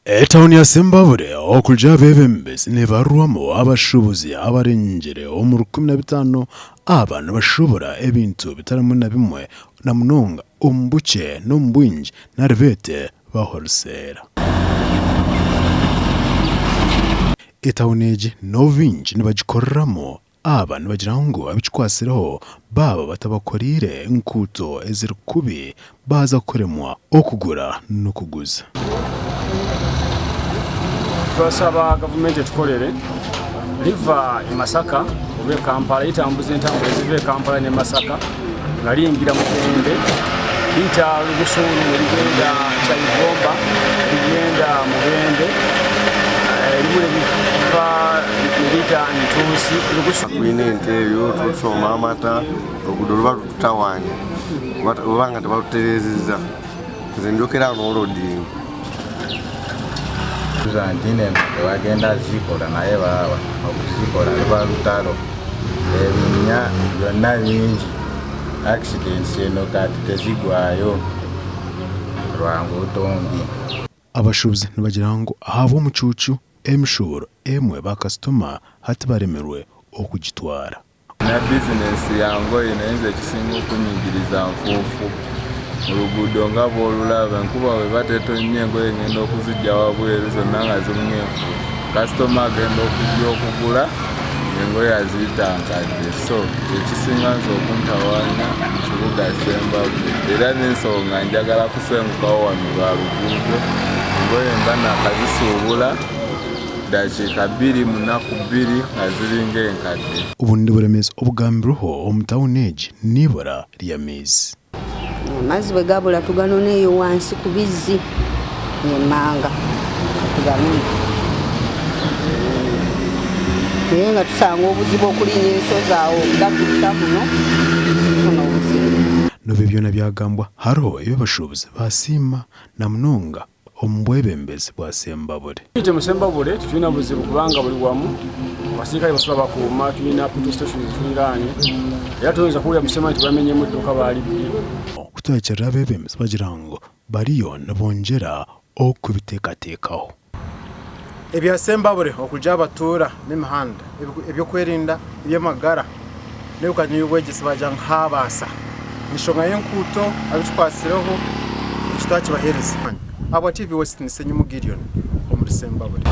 Etauni ya Sembabule okulya abeebembezi ne barwamu abashuubuzi abarenjere omuri 15 abantu bashobora ebintu bitaramu na bimwe na munonga ombuche n'ombwingi naribete bahoruseera. Etauni egi n'obwingi nibagikoreramu abantu bagira ngo abikikwasireho baba batabakorire enguuto ezirikubi baza kuremwa okugura n'okuguza. Twasaba gavumenti etukolere liva e Masaka oba Kampala itambuza entambula eziva e Kampala ne Masaka nga liyingira mu Bwende liyita Lugusulu ligenda Kyayigomba ligenda mu Bwende libule liva liyita Ntuusi Lugusulu. Tulina ente ebyo tusoma amata oluguudo luba tutawanya oba nga tebaluterezeza nze njokera n'olodinga Zantine wagenda zikola naye baba okuzikola luba lutalo ebinya byonna bingi accidents eno kati tezigwayo lwangu tombi. Abashuubuzi nibagira ngo ahaba omucuucu emishoro emwe bakasitoma hati baremerwe okugitwara. Na bizinesi yange inaweza ekisinga okunyingiriza nfuufu oluguudo nga bw'olulaba enkuba bwe bateetonnya engoye ngenda okuzijja wabweru zonna nga zirimu enfuufu kasitoma agenda okujja okugula engoye aziyitankadde so kyekisinga nze okuntawaanya mu kibuga Sembabule era n'ensonga njagala kusengukawo wano lwa luguudo engoye mba nakazisuubula dakiika 2 mu nnaku 2 nga ziringa enkadde. Obu nibulemezi obugambirweho omu tawuni egi n'ibura ly'amaizi. Amazzi bwe gabula tuganoneeyo wansi ku bizzi n'emmanga tuganone naye nga tusanga obuzibu okulinya ensozi awo gatuusa muno tufuna obuzibu. Nobyo byona byagambwa hariho eby'abashuubuzi basiima na munonga omu bwebembezi bwa Sembabule. Mu Sembabule tulina buzibu kubanga buli wamu abasirikale basula bakuuma tulina police station tuliraanye era tuyinza kuwulira musema nti bamenyemu edduuka baalibye. Kutwekera abeebembezi bagira ngo bariyo nibongera okubiteekateekaho. Ebya Sembabule okulya abatuura n'emihanda ebyokwerinda eby'amagara n'ebikanywa by'obwegyese bagira nk'abaasa nishonga y'enguuto abikikwasireho ekitwakibahereza. Abo TV West ni Senyumu Gideon omuri Sembabule.